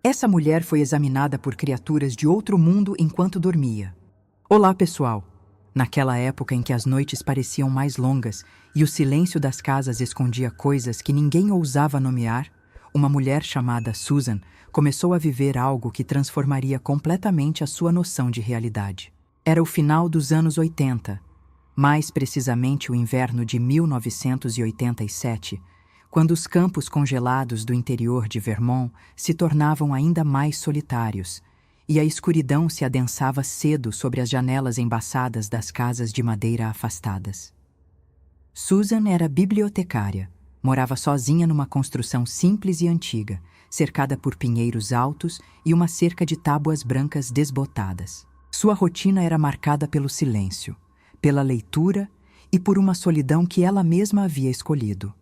Essa mulher foi examinada por criaturas de outro mundo enquanto dormia. Olá, pessoal! Naquela época em que as noites pareciam mais longas e o silêncio das casas escondia coisas que ninguém ousava nomear, uma mulher chamada Susan começou a viver algo que transformaria completamente a sua noção de realidade. Era o final dos anos 80, mais precisamente o inverno de 1987, quando os campos congelados do interior de Vermont se tornavam ainda mais solitários e a escuridão se adensava cedo sobre as janelas embaçadas das casas de madeira afastadas. Susan era bibliotecária. Morava sozinha numa construção simples e antiga, cercada por pinheiros altos e uma cerca de tábuas brancas desbotadas. Sua rotina era marcada pelo silêncio, pela leitura e por uma solidão que ela mesma havia escolhido.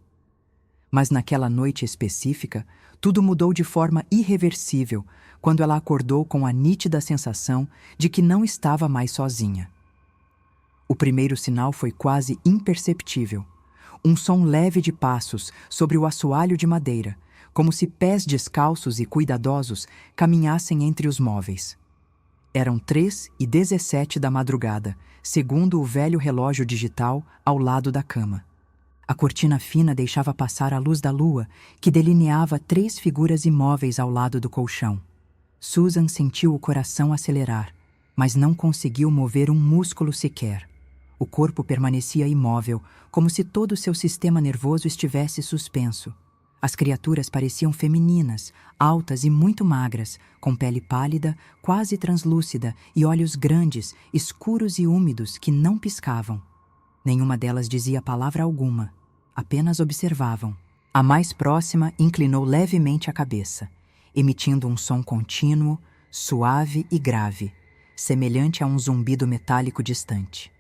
Mas naquela noite específica, tudo mudou de forma irreversível quando ela acordou com a nítida sensação de que não estava mais sozinha. O primeiro sinal foi quase imperceptível. Um som leve de passos sobre o assoalho de madeira, como se pés descalços e cuidadosos caminhassem entre os móveis. Eram 3h17 da madrugada, segundo o velho relógio digital ao lado da cama. A cortina fina deixava passar a luz da lua, que delineava 3 figuras imóveis ao lado do colchão. Susan sentiu o coração acelerar, mas não conseguiu mover um músculo sequer. O corpo permanecia imóvel, como se todo o seu sistema nervoso estivesse suspenso. As criaturas pareciam femininas, altas e muito magras, com pele pálida, quase translúcida e olhos grandes, escuros e úmidos que não piscavam. Nenhuma delas dizia palavra alguma, apenas observavam. A mais próxima inclinou levemente a cabeça, emitindo um som contínuo, suave e grave, semelhante a um zumbido metálico distante.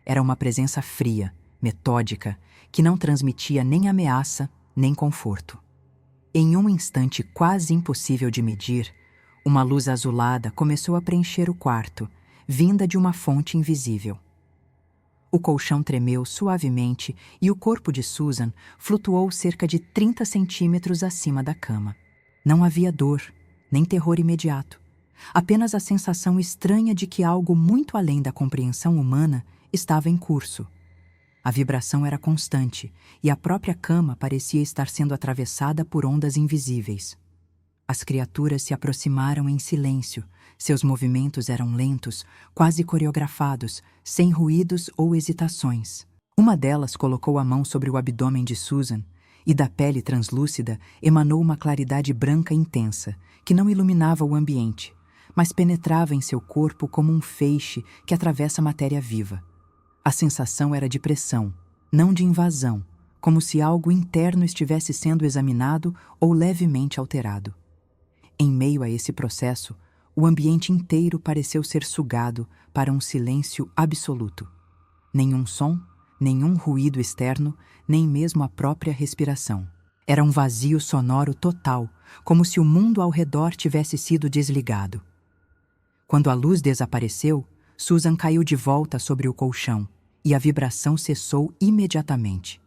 Era uma presença fria, metódica, que não transmitia nem ameaça, nem conforto. Em um instante quase impossível de medir, uma luz azulada começou a preencher o quarto, vinda de uma fonte invisível. O colchão tremeu suavemente e o corpo de Susan flutuou cerca de 30 centímetros acima da cama. Não havia dor, nem terror imediato. Apenas a sensação estranha de que algo muito além da compreensão humana estava em curso. A vibração era constante e a própria cama parecia estar sendo atravessada por ondas invisíveis. As criaturas se aproximaram em silêncio. Seus movimentos eram lentos, quase coreografados, sem ruídos ou hesitações. Uma delas colocou a mão sobre o abdômen de Susan e da pele translúcida emanou uma claridade branca intensa, que não iluminava o ambiente, mas penetrava em seu corpo como um feixe que atravessa matéria viva. A sensação era de pressão, não de invasão, como se algo interno estivesse sendo examinado ou levemente alterado. Em meio a esse processo, o ambiente inteiro pareceu ser sugado para um silêncio absoluto. Nenhum som, nenhum ruído externo, nem mesmo a própria respiração. Era um vazio sonoro total, como se o mundo ao redor tivesse sido desligado. Quando a luz desapareceu, Susan caiu de volta sobre o colchão e a vibração cessou imediatamente.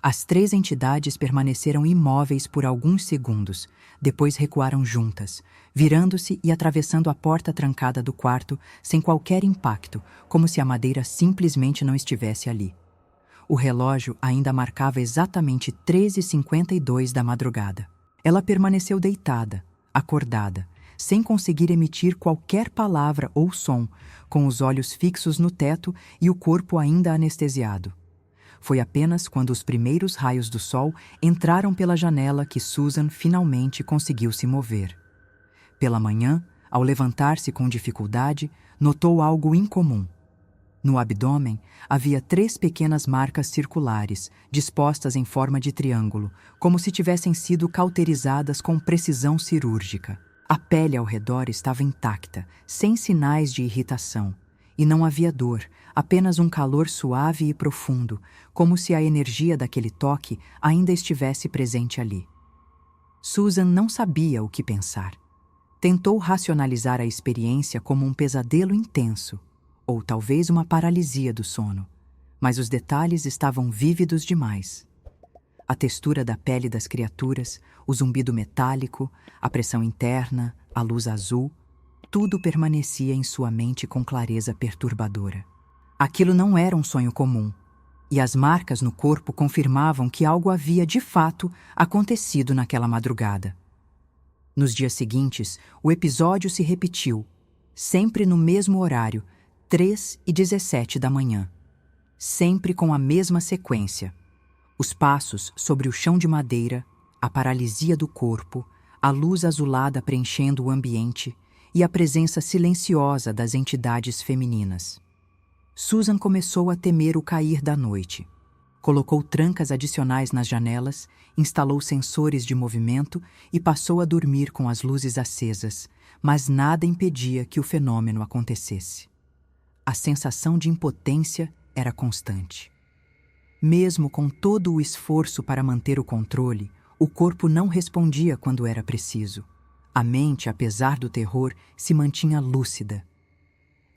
As 3 entidades permaneceram imóveis por alguns segundos, depois recuaram juntas, virando-se e atravessando a porta trancada do quarto sem qualquer impacto, como se a madeira simplesmente não estivesse ali. O relógio ainda marcava exatamente 3h52 da madrugada. Ela permaneceu deitada, acordada, sem conseguir emitir qualquer palavra ou som, com os olhos fixos no teto e o corpo ainda anestesiado. Foi apenas quando os primeiros raios do sol entraram pela janela que Susan finalmente conseguiu se mover. Pela manhã, ao levantar-se com dificuldade, notou algo incomum. No abdômen, havia 3 pequenas marcas circulares, dispostas em forma de triângulo, como se tivessem sido cauterizadas com precisão cirúrgica. A pele ao redor estava intacta, sem sinais de irritação. E não havia dor, apenas um calor suave e profundo, como se a energia daquele toque ainda estivesse presente ali. Susan não sabia o que pensar. Tentou racionalizar a experiência como um pesadelo intenso, ou talvez uma paralisia do sono, mas os detalhes estavam vívidos demais. A textura da pele das criaturas, o zumbido metálico, a pressão interna, a luz azul, tudo permanecia em sua mente com clareza perturbadora. Aquilo não era um sonho comum, e as marcas no corpo confirmavam que algo havia de fato acontecido naquela madrugada. Nos dias seguintes, o episódio se repetiu, sempre no mesmo horário, 3h17 da manhã. Sempre com a mesma sequência. Os passos sobre o chão de madeira, a paralisia do corpo, a luz azulada preenchendo o ambiente e a presença silenciosa das entidades femininas. Susan começou a temer o cair da noite. Colocou trancas adicionais nas janelas, instalou sensores de movimento e passou a dormir com as luzes acesas, mas nada impedia que o fenômeno acontecesse. A sensação de impotência era constante. Mesmo com todo o esforço para manter o controle, o corpo não respondia quando era preciso. A mente, apesar do terror, se mantinha lúcida.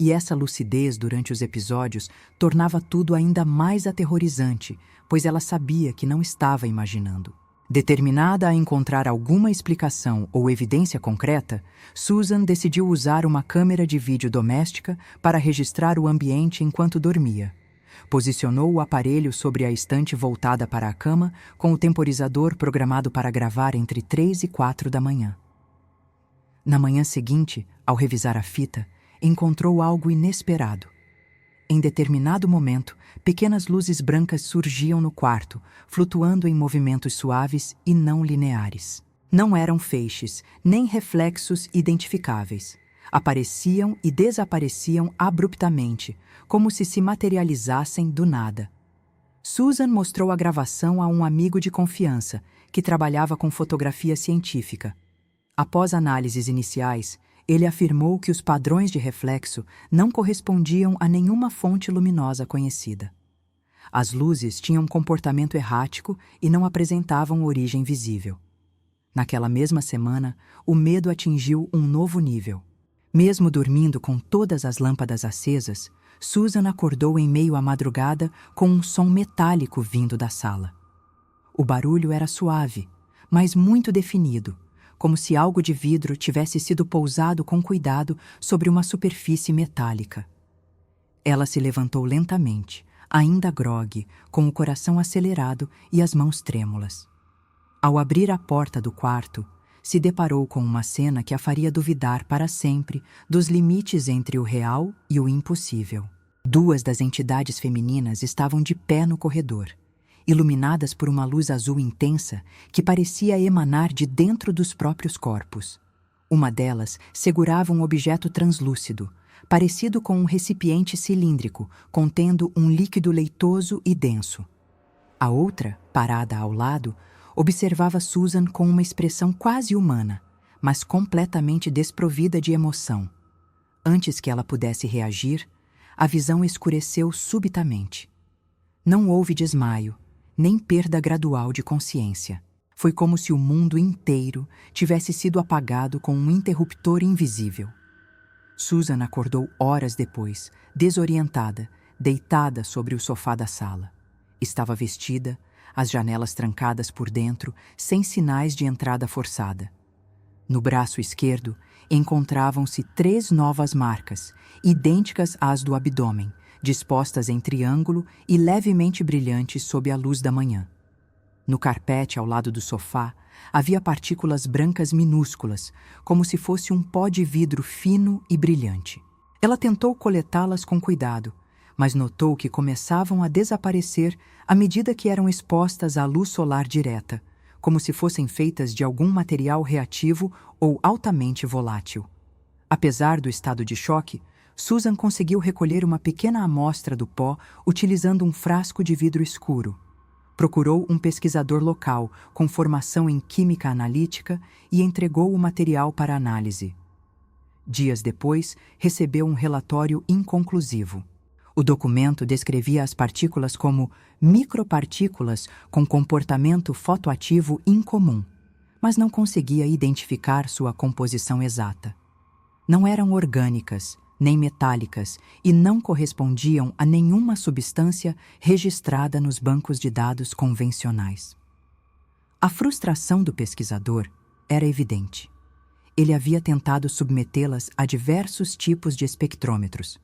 E essa lucidez durante os episódios tornava tudo ainda mais aterrorizante, pois ela sabia que não estava imaginando. Determinada a encontrar alguma explicação ou evidência concreta, Susan decidiu usar uma câmera de vídeo doméstica para registrar o ambiente enquanto dormia. Posicionou o aparelho sobre a estante voltada para a cama, com o temporizador programado para gravar entre 3 e 4 da manhã. Na manhã seguinte, ao revisar a fita, encontrou algo inesperado. Em determinado momento, pequenas luzes brancas surgiam no quarto, flutuando em movimentos suaves e não lineares. Não eram feixes, nem reflexos identificáveis. Apareciam e desapareciam abruptamente, como se materializassem do nada. Susan mostrou a gravação a um amigo de confiança, que trabalhava com fotografia científica. Após análises iniciais, ele afirmou que os padrões de reflexo não correspondiam a nenhuma fonte luminosa conhecida. As luzes tinham um comportamento errático e não apresentavam origem visível. Naquela mesma semana, o medo atingiu um novo nível. Mesmo dormindo com todas as lâmpadas acesas, Susan acordou em meio à madrugada com um som metálico vindo da sala. O barulho era suave, mas muito definido, como se algo de vidro tivesse sido pousado com cuidado sobre uma superfície metálica. Ela se levantou lentamente, ainda grogue, com o coração acelerado e as mãos trêmulas. Ao abrir a porta do quarto, se deparou com uma cena que a faria duvidar para sempre dos limites entre o real e o impossível. Duas das entidades femininas estavam de pé no corredor, iluminadas por uma luz azul intensa que parecia emanar de dentro dos próprios corpos. Uma delas segurava um objeto translúcido, parecido com um recipiente cilíndrico, contendo um líquido leitoso e denso. A outra, parada ao lado, observava Susan com uma expressão quase humana, mas completamente desprovida de emoção. Antes que ela pudesse reagir, a visão escureceu subitamente. Não houve desmaio, nem perda gradual de consciência. Foi como se o mundo inteiro tivesse sido apagado com um interruptor invisível. Susan acordou horas depois, desorientada, deitada sobre o sofá da sala. Estava vestida, as janelas trancadas por dentro, sem sinais de entrada forçada. No braço esquerdo, encontravam-se 3 novas marcas, idênticas às do abdômen, dispostas em triângulo e levemente brilhantes sob a luz da manhã. No carpete ao lado do sofá, havia partículas brancas minúsculas, como se fosse um pó de vidro fino e brilhante. Ela tentou coletá-las com cuidado, mas notou que começavam a desaparecer à medida que eram expostas à luz solar direta, como se fossem feitas de algum material reativo ou altamente volátil. Apesar do estado de choque, Susan conseguiu recolher uma pequena amostra do pó utilizando um frasco de vidro escuro. Procurou um pesquisador local com formação em química analítica e entregou o material para análise. Dias depois, recebeu um relatório inconclusivo. O documento descrevia as partículas como micropartículas com comportamento fotoativo incomum, mas não conseguia identificar sua composição exata. Não eram orgânicas, nem metálicas e não correspondiam a nenhuma substância registrada nos bancos de dados convencionais. A frustração do pesquisador era evidente. Ele havia tentado submetê-las a diversos tipos de espectrômetros,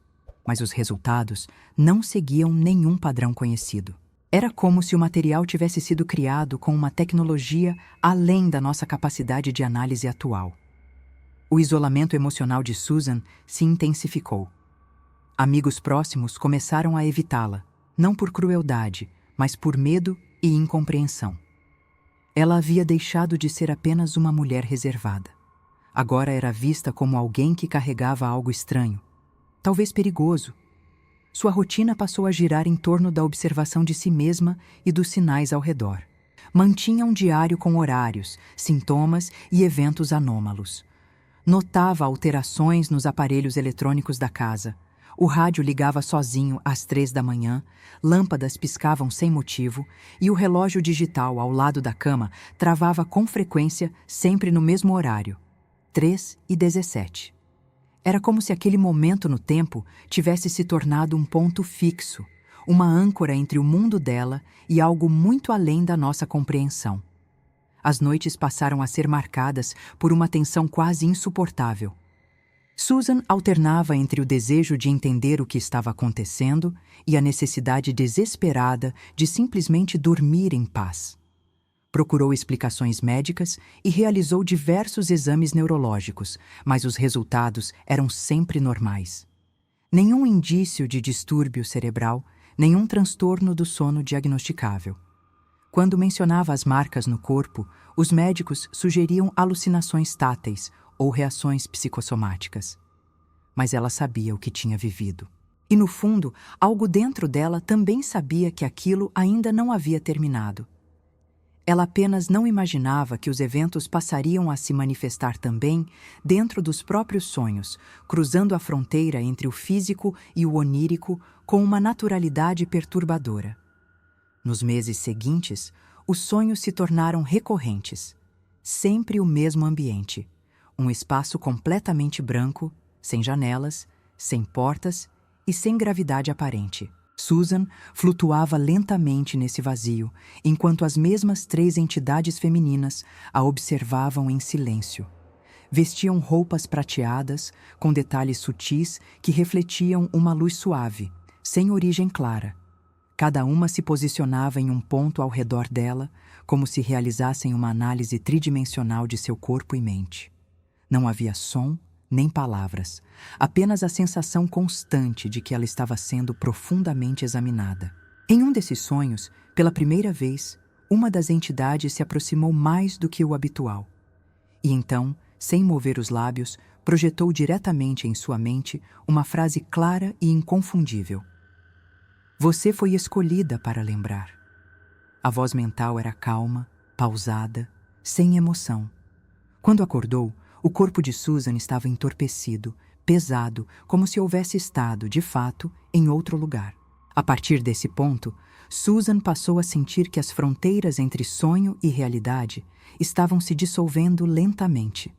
mas os resultados não seguiam nenhum padrão conhecido. Era como se o material tivesse sido criado com uma tecnologia além da nossa capacidade de análise atual. O isolamento emocional de Susan se intensificou. Amigos próximos começaram a evitá-la, não por crueldade, mas por medo e incompreensão. Ela havia deixado de ser apenas uma mulher reservada. Agora era vista como alguém que carregava algo estranho, talvez perigoso. Sua rotina passou a girar em torno da observação de si mesma e dos sinais ao redor. Mantinha um diário com horários, sintomas e eventos anômalos. Notava alterações nos aparelhos eletrônicos da casa. O rádio ligava sozinho às 3 da manhã, lâmpadas piscavam sem motivo e o relógio digital ao lado da cama travava com frequência sempre no mesmo horário, 3h17. Era como se aquele momento no tempo tivesse se tornado um ponto fixo, uma âncora entre o mundo dela e algo muito além da nossa compreensão. As noites passaram a ser marcadas por uma tensão quase insuportável. Susan alternava entre o desejo de entender o que estava acontecendo e a necessidade desesperada de simplesmente dormir em paz. Procurou explicações médicas e realizou diversos exames neurológicos, mas os resultados eram sempre normais. Nenhum indício de distúrbio cerebral, nenhum transtorno do sono diagnosticável. Quando mencionava as marcas no corpo, os médicos sugeriam alucinações táteis ou reações psicossomáticas. Mas ela sabia o que tinha vivido. E, no fundo, algo dentro dela também sabia que aquilo ainda não havia terminado. Ela apenas não imaginava que os eventos passariam a se manifestar também dentro dos próprios sonhos, cruzando a fronteira entre o físico e o onírico com uma naturalidade perturbadora. Nos meses seguintes, os sonhos se tornaram recorrentes. Sempre o mesmo ambiente. Um espaço completamente branco, sem janelas, sem portas e sem gravidade aparente. Susan flutuava lentamente nesse vazio, enquanto as mesmas 3 entidades femininas a observavam em silêncio. Vestiam roupas prateadas, com detalhes sutis que refletiam uma luz suave, sem origem clara. Cada uma se posicionava em um ponto ao redor dela, como se realizassem uma análise tridimensional de seu corpo e mente. Não havia som, nem palavras, apenas a sensação constante de que ela estava sendo profundamente examinada. Em um desses sonhos, pela primeira vez, uma das entidades se aproximou mais do que o habitual. E então, sem mover os lábios, projetou diretamente em sua mente uma frase clara e inconfundível. Você foi escolhida para lembrar. A voz mental era calma, pausada, sem emoção. Quando acordou, o corpo de Susan estava entorpecido, pesado, como se houvesse estado, de fato, em outro lugar. A partir desse ponto, Susan passou a sentir que as fronteiras entre sonho e realidade estavam se dissolvendo lentamente.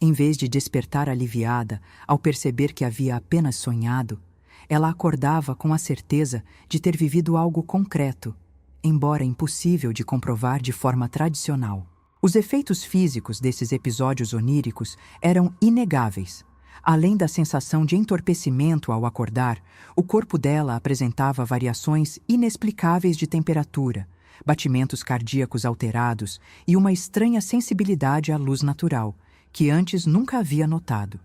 Em vez de despertar aliviada ao perceber que havia apenas sonhado, ela acordava com a certeza de ter vivido algo concreto, embora impossível de comprovar de forma tradicional. Os efeitos físicos desses episódios oníricos eram inegáveis. Além da sensação de entorpecimento ao acordar, o corpo dela apresentava variações inexplicáveis de temperatura, batimentos cardíacos alterados e uma estranha sensibilidade à luz natural, que antes nunca havia notado.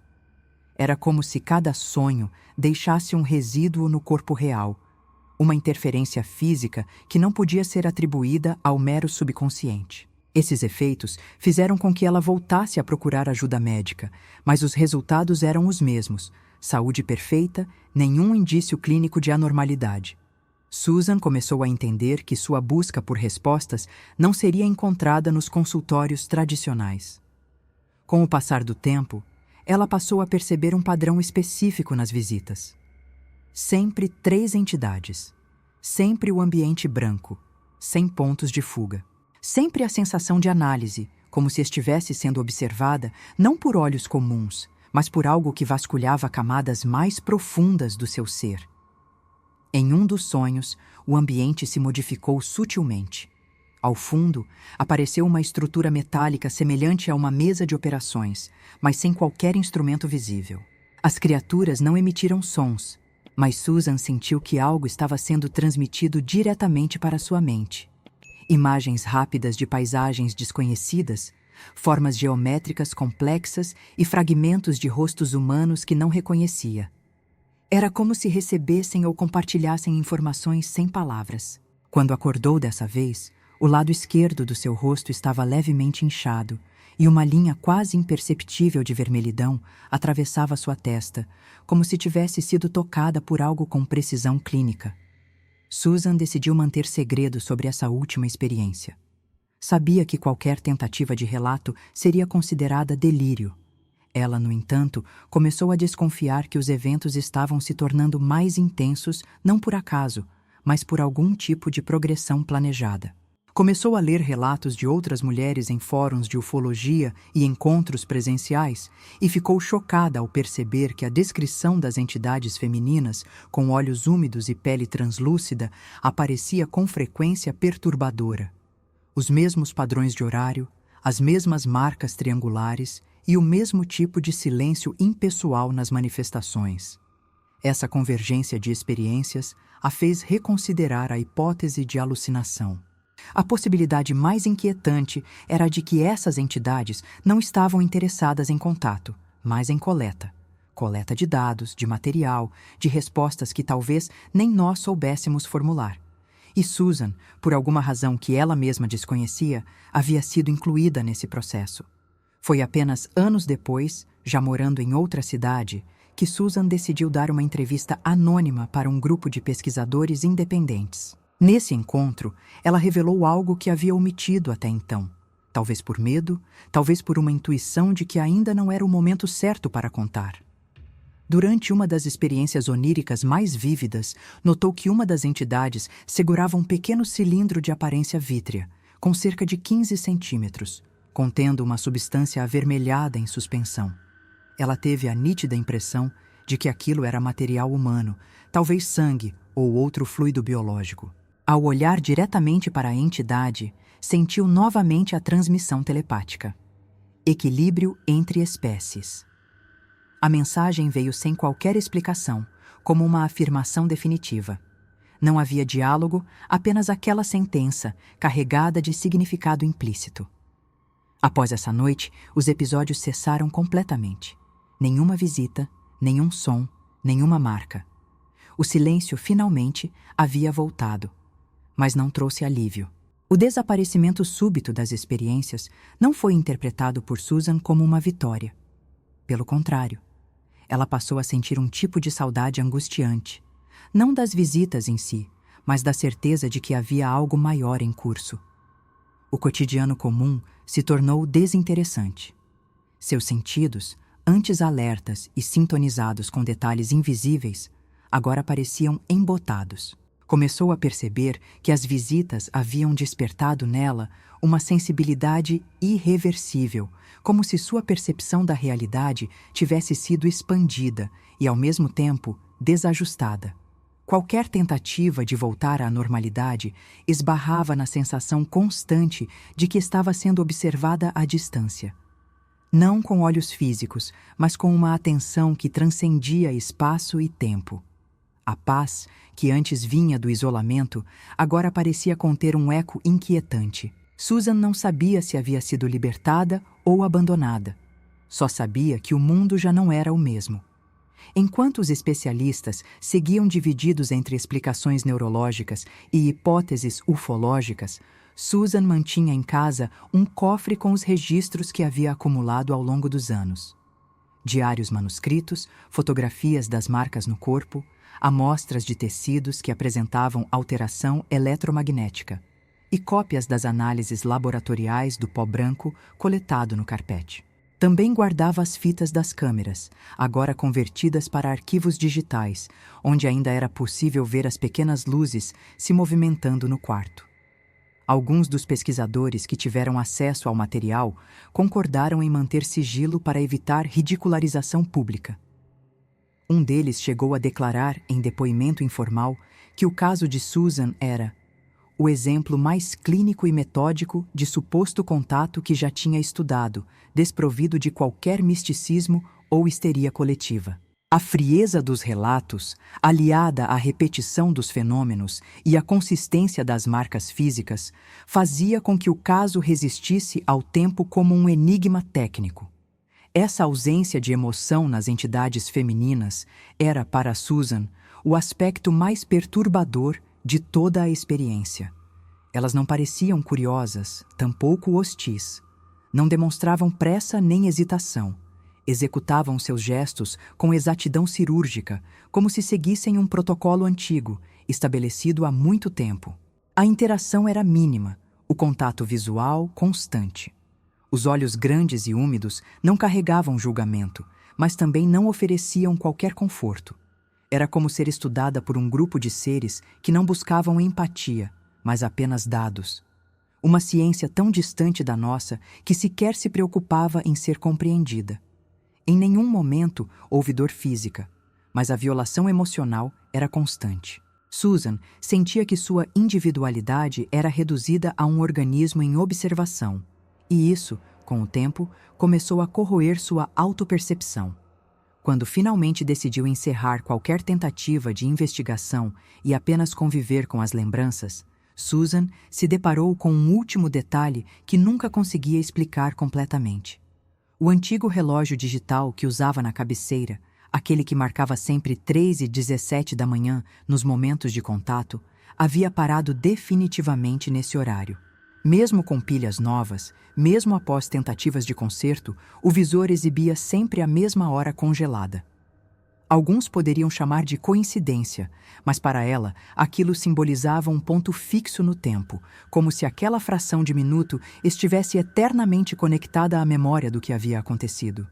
Era como se cada sonho deixasse um resíduo no corpo real, uma interferência física que não podia ser atribuída ao mero subconsciente. Esses efeitos fizeram com que ela voltasse a procurar ajuda médica, mas os resultados eram os mesmos: saúde perfeita, nenhum indício clínico de anormalidade. Susan começou a entender que sua busca por respostas não seria encontrada nos consultórios tradicionais. Com o passar do tempo, ela passou a perceber um padrão específico nas visitas. Sempre 3 entidades. Sempre o ambiente branco, sem pontos de fuga. Sempre a sensação de análise, como se estivesse sendo observada não por olhos comuns, mas por algo que vasculhava camadas mais profundas do seu ser. Em um dos sonhos, o ambiente se modificou sutilmente. Ao fundo, apareceu uma estrutura metálica semelhante a uma mesa de operações, mas sem qualquer instrumento visível. As criaturas não emitiram sons, mas Susan sentiu que algo estava sendo transmitido diretamente para sua mente. Imagens rápidas de paisagens desconhecidas, formas geométricas complexas e fragmentos de rostos humanos que não reconhecia. Era como se recebessem ou compartilhassem informações sem palavras. Quando acordou dessa vez, o lado esquerdo do seu rosto estava levemente inchado e uma linha quase imperceptível de vermelhidão atravessava sua testa, como se tivesse sido tocada por algo com precisão clínica. Susan decidiu manter segredo sobre essa última experiência. Sabia que qualquer tentativa de relato seria considerada delírio. Ela, no entanto, começou a desconfiar que os eventos estavam se tornando mais intensos não por acaso, mas por algum tipo de progressão planejada. Começou a ler relatos de outras mulheres em fóruns de ufologia e encontros presenciais e ficou chocada ao perceber que a descrição das entidades femininas, com olhos úmidos e pele translúcida, aparecia com frequência perturbadora. Os mesmos padrões de horário, as mesmas marcas triangulares e o mesmo tipo de silêncio impessoal nas manifestações. Essa convergência de experiências a fez reconsiderar a hipótese de alucinação. A possibilidade mais inquietante era a de que essas entidades não estavam interessadas em contato, mas em coleta. Coleta de dados, de material, de respostas que talvez nem nós soubéssemos formular. E Susan, por alguma razão que ela mesma desconhecia, havia sido incluída nesse processo. Foi apenas anos depois, já morando em outra cidade, que Susan decidiu dar uma entrevista anônima para um grupo de pesquisadores independentes. Nesse encontro, ela revelou algo que havia omitido até então. Talvez por medo, talvez por uma intuição de que ainda não era o momento certo para contar. Durante uma das experiências oníricas mais vívidas, notou que uma das entidades segurava um pequeno cilindro de aparência vítrea, com cerca de 15 centímetros, contendo uma substância avermelhada em suspensão. Ela teve a nítida impressão de que aquilo era material humano, talvez sangue ou outro fluido biológico. Ao olhar diretamente para a entidade, sentiu novamente a transmissão telepática. Equilíbrio entre espécies. A mensagem veio sem qualquer explicação, como uma afirmação definitiva. Não havia diálogo, apenas aquela sentença, carregada de significado implícito. Após essa noite, os episódios cessaram completamente. Nenhuma visita, nenhum som, nenhuma marca. O silêncio, finalmente, havia voltado, mas não trouxe alívio. O desaparecimento súbito das experiências não foi interpretado por Susan como uma vitória. Pelo contrário, ela passou a sentir um tipo de saudade angustiante, não das visitas em si, mas da certeza de que havia algo maior em curso. O cotidiano comum se tornou desinteressante. Seus sentidos, antes alertas e sintonizados com detalhes invisíveis, agora pareciam embotados. Começou a perceber que as visitas haviam despertado nela uma sensibilidade irreversível, como se sua percepção da realidade tivesse sido expandida e, ao mesmo tempo, desajustada. Qualquer tentativa de voltar à normalidade esbarrava na sensação constante de que estava sendo observada à distância. Não com olhos físicos, mas com uma atenção que transcendia espaço e tempo. A paz, que antes vinha do isolamento, agora parecia conter um eco inquietante. Susan não sabia se havia sido libertada ou abandonada. Só sabia que o mundo já não era o mesmo. Enquanto os especialistas seguiam divididos entre explicações neurológicas e hipóteses ufológicas, Susan mantinha em casa um cofre com os registros que havia acumulado ao longo dos anos. Diários manuscritos, fotografias das marcas no corpo, amostras de tecidos que apresentavam alteração eletromagnética e cópias das análises laboratoriais do pó branco coletado no carpete. Também guardava as fitas das câmeras, agora convertidas para arquivos digitais, onde ainda era possível ver as pequenas luzes se movimentando no quarto. Alguns dos pesquisadores que tiveram acesso ao material concordaram em manter sigilo para evitar ridicularização pública. Um deles chegou a declarar, em depoimento informal, que o caso de Susan era o exemplo mais clínico e metódico de suposto contato que já tinha estudado, desprovido de qualquer misticismo ou histeria coletiva. A frieza dos relatos, aliada à repetição dos fenômenos e à consistência das marcas físicas, fazia com que o caso resistisse ao tempo como um enigma técnico. Essa ausência de emoção nas entidades femininas era, para Susan, o aspecto mais perturbador de toda a experiência. Elas não pareciam curiosas, tampouco hostis. Não demonstravam pressa nem hesitação. Executavam seus gestos com exatidão cirúrgica, como se seguissem um protocolo antigo, estabelecido há muito tempo. A interação era mínima, o contato visual constante. Os olhos grandes e úmidos não carregavam julgamento, mas também não ofereciam qualquer conforto. Era como ser estudada por um grupo de seres que não buscavam empatia, mas apenas dados. Uma ciência tão distante da nossa que sequer se preocupava em ser compreendida. Em nenhum momento houve dor física, mas a violação emocional era constante. Susan sentia que sua individualidade era reduzida a um organismo em observação, e isso, com o tempo, começou a corroer sua autopercepção. Quando finalmente decidiu encerrar qualquer tentativa de investigação e apenas conviver com as lembranças, Susan se deparou com um último detalhe que nunca conseguia explicar completamente. O antigo relógio digital que usava na cabeceira, aquele que marcava sempre 3h17 da manhã nos momentos de contato, havia parado definitivamente nesse horário. Mesmo com pilhas novas, mesmo após tentativas de conserto, o visor exibia sempre a mesma hora congelada. Alguns poderiam chamar de coincidência, mas para ela, aquilo simbolizava um ponto fixo no tempo, como se aquela fração de minuto estivesse eternamente conectada à memória do que havia acontecido.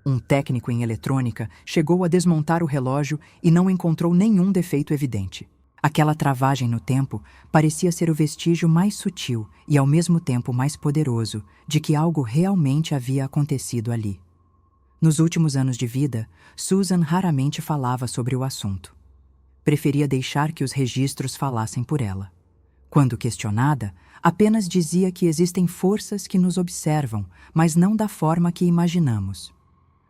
Um técnico em eletrônica chegou a desmontar o relógio e não encontrou nenhum defeito evidente. Aquela travagem no tempo parecia ser o vestígio mais sutil e ao mesmo tempo mais poderoso de que algo realmente havia acontecido ali. Nos últimos anos de vida, Susan raramente falava sobre o assunto. Preferia deixar que os registros falassem por ela. Quando questionada, apenas dizia que existem forças que nos observam, mas não da forma que imaginamos.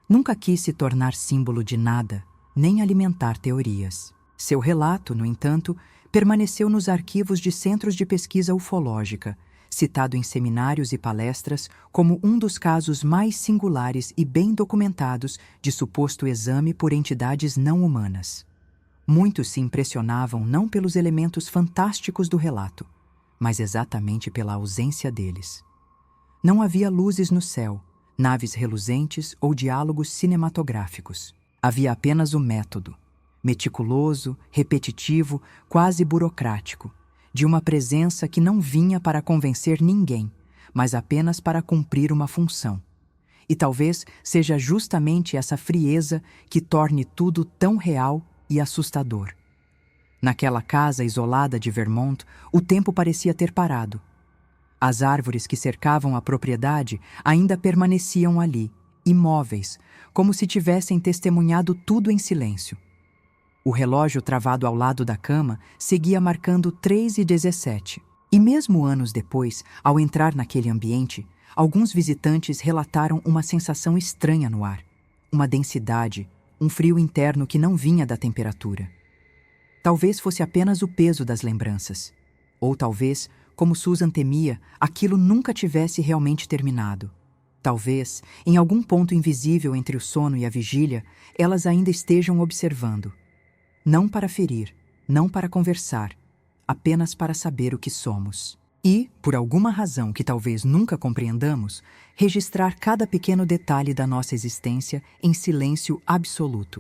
Nunca quis se tornar símbolo de nada, nem alimentar teorias. Seu relato, no entanto, permaneceu nos arquivos de centros de pesquisa ufológica, citado em seminários e palestras como um dos casos mais singulares e bem documentados de suposto exame por entidades não humanas. Muitos se impressionavam não pelos elementos fantásticos do relato, mas exatamente pela ausência deles. Não havia luzes no céu, naves reluzentes ou diálogos cinematográficos. Havia apenas o método, meticuloso, repetitivo, quase burocrático, de uma presença que não vinha para convencer ninguém, mas apenas para cumprir uma função. E talvez seja justamente essa frieza que torne tudo tão real e assustador. Naquela casa isolada de Vermont, o tempo parecia ter parado. As árvores que cercavam a propriedade ainda permaneciam ali, imóveis, como se tivessem testemunhado tudo em silêncio. O relógio travado ao lado da cama seguia marcando 3h17. E mesmo anos depois, ao entrar naquele ambiente, alguns visitantes relataram uma sensação estranha no ar. Uma densidade, um frio interno que não vinha da temperatura. Talvez fosse apenas o peso das lembranças. Ou talvez, como Susan temia, aquilo nunca tivesse realmente terminado. Talvez, em algum ponto invisível entre o sono e a vigília, elas ainda estejam observando. Não para ferir, não para conversar, apenas para saber o que somos. E, por alguma razão que talvez nunca compreendamos, registrar cada pequeno detalhe da nossa existência em silêncio absoluto.